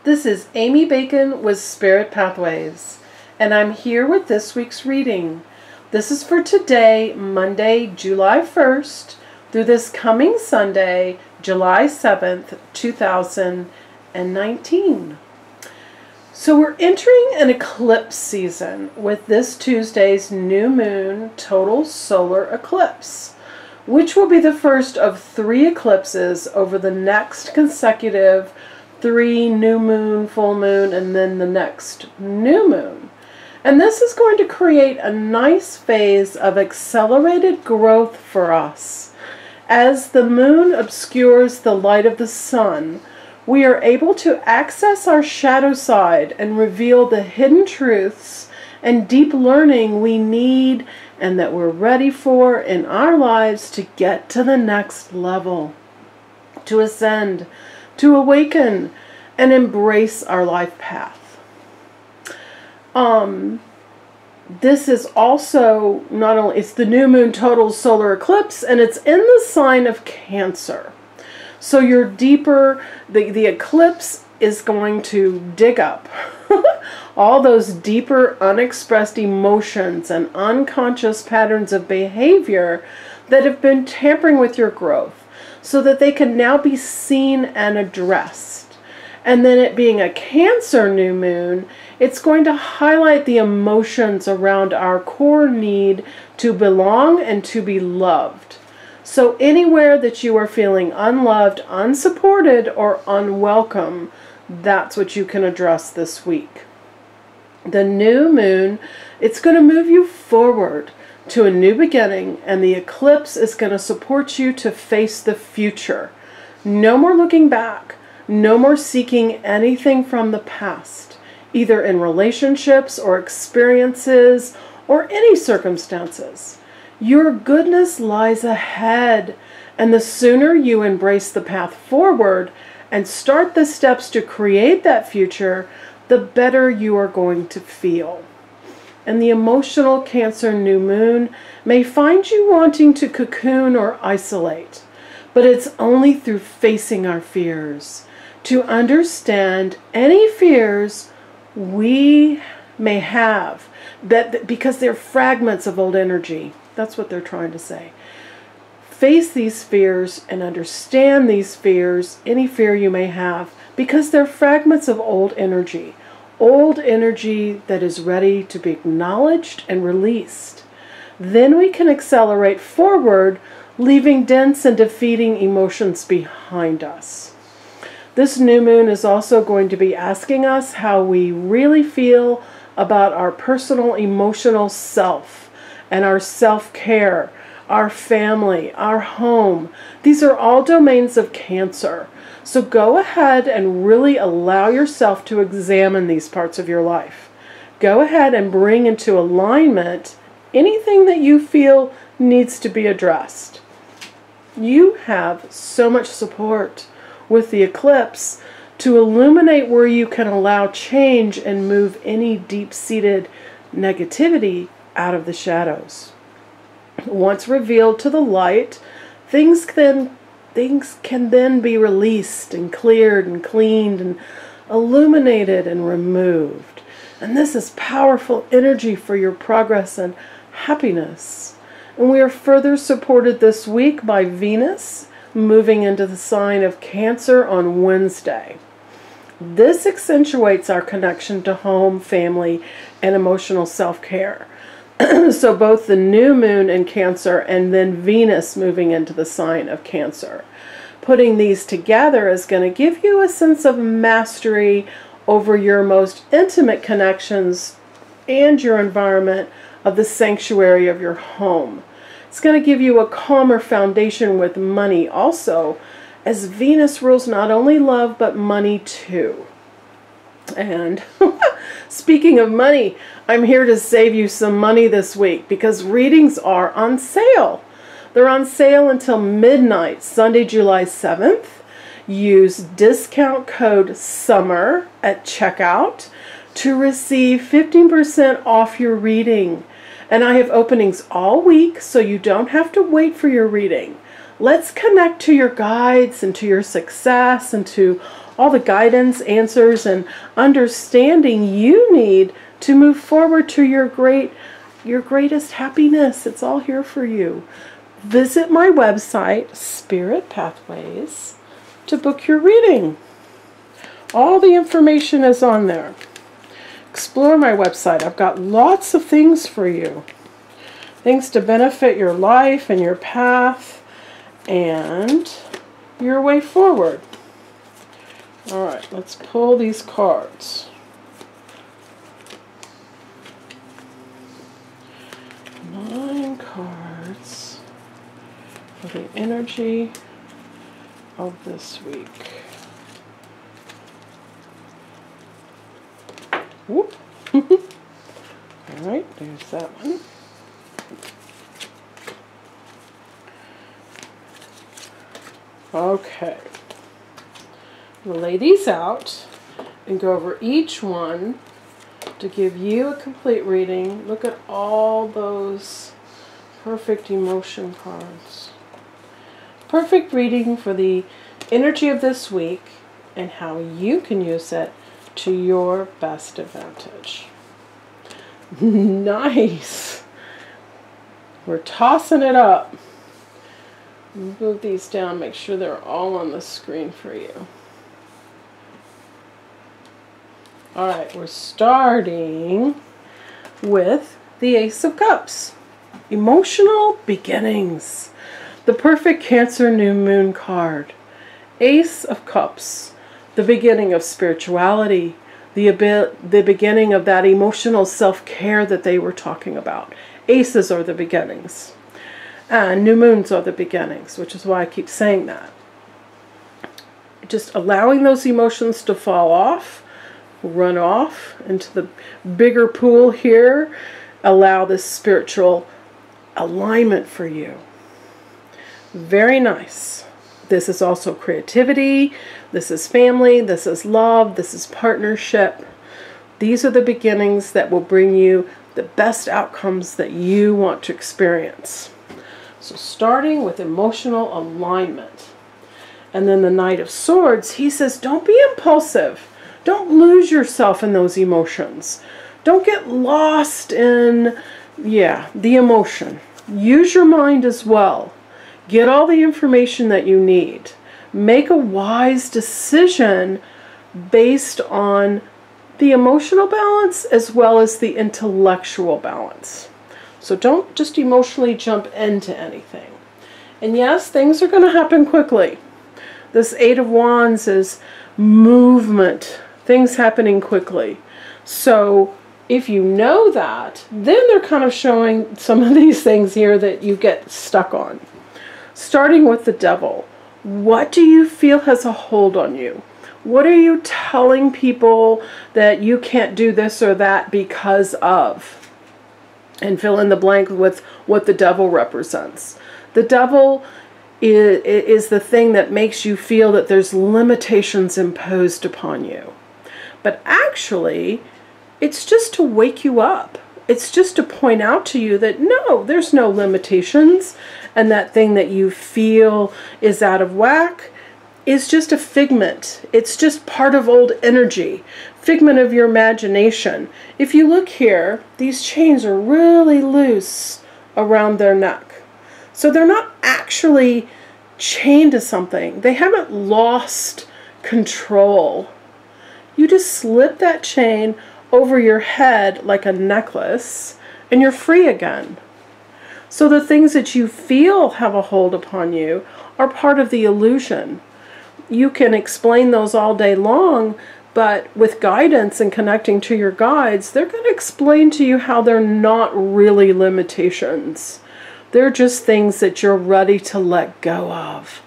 This is Amy Bacon with Spirit Pathways, and I'm here with this week's reading. This is for today, Monday, July 1st, through this coming Sunday, July 7th, 2019. So we're entering an eclipse season with this Tuesday's new moon total solar eclipse, which will be the first of 3 eclipses over the next consecutive 3 new moon, full moon, and then the next new moon. And this is going to create a nice phase of accelerated growth for us. As the moon obscures the light of the sun, we are able to access our shadow side and reveal the hidden truths and deep learning we need and that we're ready for in our lives to get to the next level, to ascend, to awaken, and embrace our life path. This is also not only, it's the new moon total solar eclipse, and it's in the sign of Cancer. So you're deeper, the eclipse is going to dig up all those deeper unexpressed emotions and unconscious patterns of behavior that have been tampering with your growth, so that they can now be seen and addressed. And then it being a Cancer new moon, it's going to highlight the emotions around our core need to belong and to be loved. So anywhere that you are feeling unloved, unsupported, or unwelcome, that's what you can address this week. The new moon, it's going to move you forward to a new beginning, and the eclipse is going to support you to face the future. No more looking back. No more seeking anything from the past, either in relationships or experiences or any circumstances. Your goodness lies ahead, and the sooner you embrace the path forward and start the steps to create that future, the better you are going to feel. And the emotional Cancer new moon may find you wanting to cocoon or isolate, but it's only through facing our fears, to understand any fears we may have, that because they're fragments of old energy. That's what they're trying to say. Face these fears and understand these fears, any fear you may have, because they're fragments of old energy that is ready to be acknowledged and released. Then we can accelerate forward, leaving dense and defeating emotions behind us. This new moon is also going to be asking us how we really feel about our personal emotional self and our self-care, our family, our home. These are all domains of Cancer. So go ahead and really allow yourself to examine these parts of your life. Go ahead and bring into alignment anything that you feel needs to be addressed. You have so much support with the eclipse to illuminate where you can allow change and move any deep-seated negativity out of the shadows. Once revealed to the light, things can then be released and cleared and cleaned and illuminated and removed. And this is powerful energy for your progress and happiness. And we are further supported this week by Venus moving into the sign of Cancer on Wednesday. This accentuates our connection to home, family, and emotional self-care. So both the new moon in Cancer and then Venus moving into the sign of Cancer. Putting these together is going to give you a sense of mastery over your most intimate connections and your environment of the sanctuary of your home. It's going to give you a calmer foundation with money also, as Venus rules not only love but money too. And speaking of money, I'm here to save you some money this week because readings are on sale. They're on sale until midnight, Sunday, July 7th. Use discount code SUMMER at checkout to receive 15% off your reading. And I have openings all week, so you don't have to wait for your reading. Let's connect to your guides and to your success and to all the guidance, answers, and understanding you need to move forward to your greatest happiness. It's all here for you. Visit my website, Spirit Pathways, to book your reading. All the information is on there. Explore my website. I've got lots of things for you. Things to benefit your life and your path and your way forward. All right, let's pull these cards. Nine cards for the energy of this week. Whoop. All right, there's that one. Okay. We'll lay these out and go over each one to give you a complete reading. Look at all those perfect emotion cards. Perfect reading for the energy of this week and how you can use it to your best advantage. Nice. We're tossing it up. Move these down, make sure they're all on the screen for you. Alright, we're starting with the Ace of Cups. Emotional beginnings. The perfect Cancer new moon card. Ace of Cups. The beginning of spirituality. The beginning of that emotional self-care that they were talking about. Aces are the beginnings. And new moons are the beginnings, which is why I keep saying that. Just allowing those emotions to fall off, run off into the bigger pool here, allow this spiritual alignment for you. Very nice. This is also creativity, this is family, this is love, this is partnership. These are the beginnings that will bring you the best outcomes that you want to experience. So starting with emotional alignment. And then the Knight of Swords, he says, don't be impulsive. Don't lose yourself in those emotions. Don't get lost in, the emotion. Use your mind as well. Get all the information that you need. Make a wise decision based on the emotional balance as well as the intellectual balance. So don't just emotionally jump into anything. And yes, things are going to happen quickly. This Eight of Wands is movement. Things happening quickly. So if you know that, then they're kind of showing some of these things here that you get stuck on. Starting with the Devil. What do you feel has a hold on you? What are you telling people that you can't do this or that because of? And fill in the blank with what the Devil represents. The Devil is the thing that makes you feel that there's limitations imposed upon you. But actually, it's just to wake you up. It's just to point out to you that no, there's no limitations. And that thing that you feel is out of whack is just a figment. It's just part of old energy. Figment of your imagination. If you look here, these chains are really loose around their neck. So they're not actually chained to something. They haven't lost control. You just slip that chain over your head like a necklace and you're free again. So the things that you feel have a hold upon you are part of the illusion. You can explain those all day long, but with guidance and connecting to your guides, they're going to explain to you how they're not really limitations. They're just things that you're ready to let go of.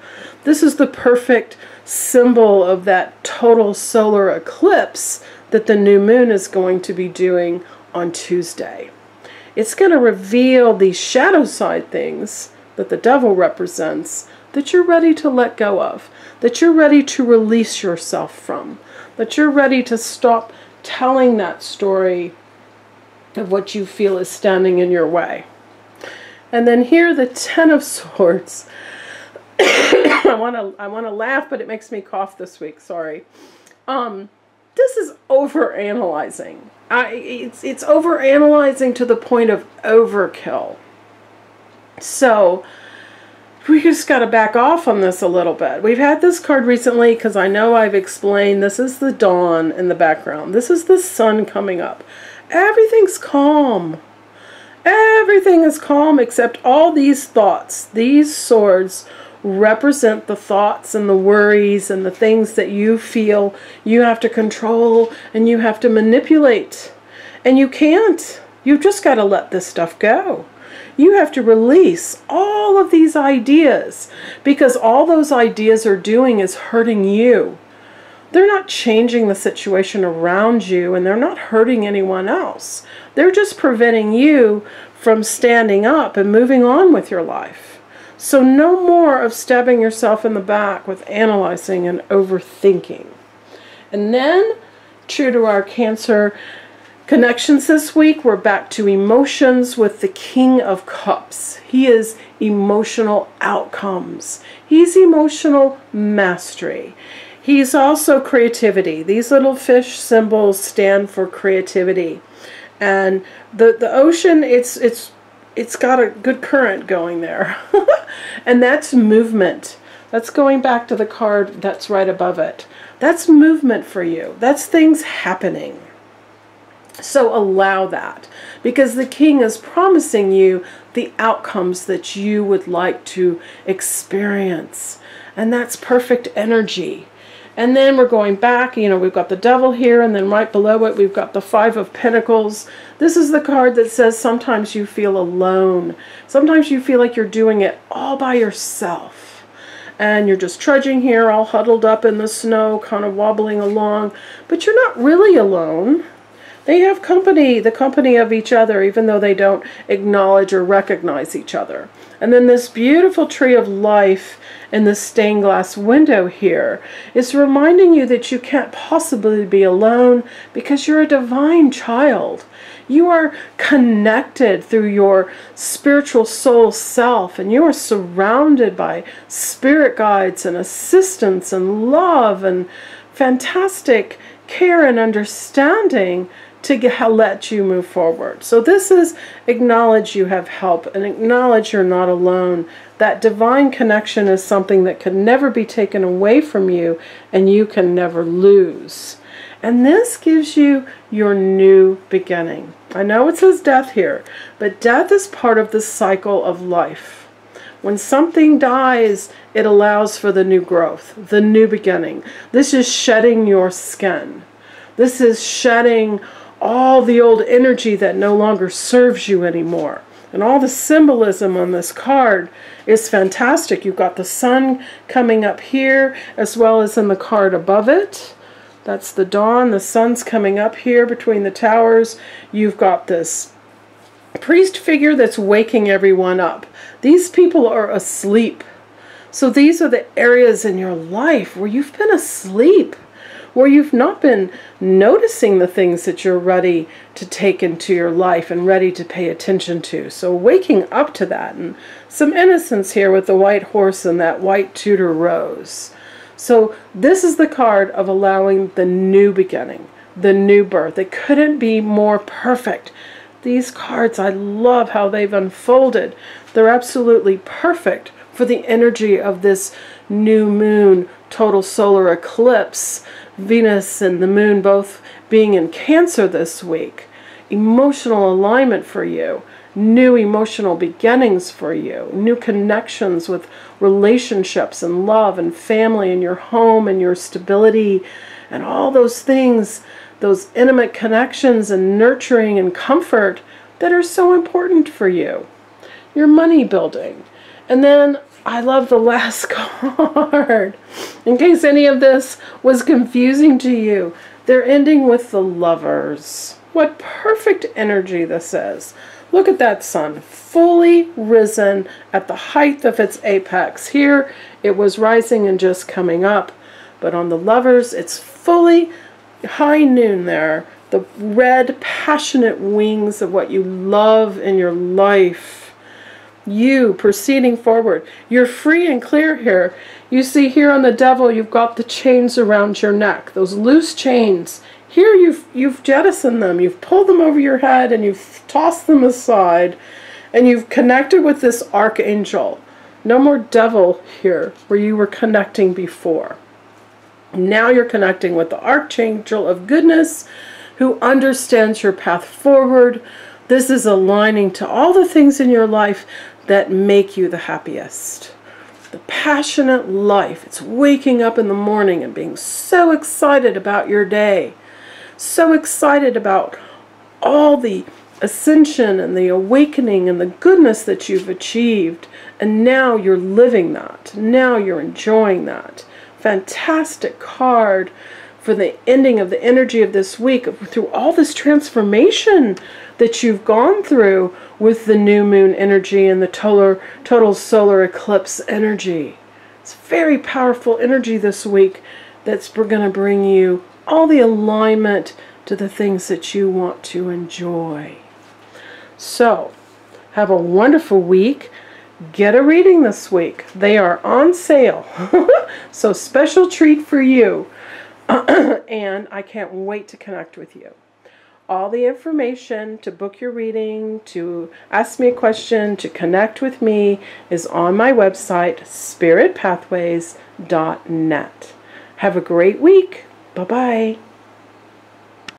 This is the perfect symbol of that total solar eclipse that the new moon is going to be doing on Tuesday. It's going to reveal these shadow side things that the Devil represents that you're ready to let go of, that you're ready to release yourself from, that you're ready to stop telling that story of what you feel is standing in your way. And then here, the Ten of Swords. I want to laugh, but it makes me cough this week. Sorry. This is overanalyzing. It's overanalyzing to the point of overkill. So we just got to back off on this a little bit. We've had this card recently because I know I've explained this is the dawn in the background. This is the sun coming up. Everything's calm. Everything is calm except all these thoughts. These swords represent the thoughts and the worries and the things that you feel you have to control and you have to manipulate. And you can't. You've just got to let this stuff go. You have to release all of these ideas because all those ideas are doing is hurting you. They're not changing the situation around you and they're not hurting anyone else. They're just preventing you from standing up and moving on with your life. So no more of stabbing yourself in the back with analyzing and overthinking. And then, true to our Cancer connections this week, we're back to emotions with the King of Cups. He is emotional outcomes. He's emotional mastery. He's also creativity. These little fish symbols stand for creativity. And the ocean, it's got a good current going there. And that's movement. That's going back to the card that's right above it. That's movement for you. That's things happening. So allow that, because the king is promising you the outcomes that you would like to experience. And that's perfect energy. And then we're going back, you know, we've got the devil here, and then right below it we've got the Five of Pentacles. This is the card that says sometimes you feel alone. Sometimes you feel like you're doing it all by yourself. And you're just trudging here, all huddled up in the snow, kind of wobbling along. But you're not really alone. They have company, the company of each other, even though they don't acknowledge or recognize each other. And then this beautiful tree of life in the stained glass window here is reminding you that you can't possibly be alone because you're a divine child. You are connected through your spiritual soul self, and you are surrounded by spirit guides and assistance and love and fantastic care and understanding to let you move forward. So this is acknowledge you have help and acknowledge you're not alone. That divine connection is something that can never be taken away from you and you can never lose. And this gives you your new beginning. I know it says death here, but death is part of the cycle of life. When something dies, it allows for the new growth, the new beginning. This is shedding your skin. This is shedding all the old energy that no longer serves you anymore. And all the symbolism on this card is fantastic. You've got the sun coming up here as well as in the card above it. That's the dawn. The sun's coming up here between the towers. You've got this priest figure that's waking everyone up. These people are asleep. So these are the areas in your life where you've been asleep, where you've not been noticing the things that you're ready to take into your life and ready to pay attention to. So waking up to that, and some innocence here with the white horse and that white Tudor rose. So this is the card of allowing the new beginning, the new birth. It couldn't be more perfect. These cards, I love how they've unfolded. They're absolutely perfect for the energy of this new moon, total solar eclipse. Venus and the moon both being in Cancer this week. Emotional alignment for you. New emotional beginnings for you. New connections with relationships and love and family and your home and your stability and all those things, those intimate connections and nurturing and comfort that are so important for you. Your money building. And then I love the last card. In case any of this was confusing to you, they're ending with the Lovers. What perfect energy this is. Look at that sun, fully risen at the height of its apex. Here, it was rising and just coming up. But on the Lovers, it's fully high noon there. The red, passionate wings of what you love in your life. You proceeding forward. You're free and clear here. You see here on the Devil, you've got the chains around your neck, those loose chains. Here you've jettisoned them, you've pulled them over your head, and you've tossed them aside, and you've connected with this archangel. No more devil here, where you were connecting before. Now you're connecting with the archangel of goodness, who understands your path forward. This is aligning to all the things in your life that make you the happiest. The passionate life. It's waking up in the morning and being so excited about your day. So excited about all the ascension and the awakening and the goodness that you've achieved. And now you're living that. Now you're enjoying that. Fantastic card for the ending of the energy of this week, through all this transformation that you've gone through with the new moon energy and the total solar eclipse energy. It's very powerful energy this week that's going to bring you all the alignment to the things that you want to enjoy. So, have a wonderful week. Get a reading this week. They are on sale. So, special treat for you. And I can't wait to connect with you. All the information to book your reading, to ask me a question, to connect with me is on my website, spiritpathways.net. Have a great week. Bye-bye.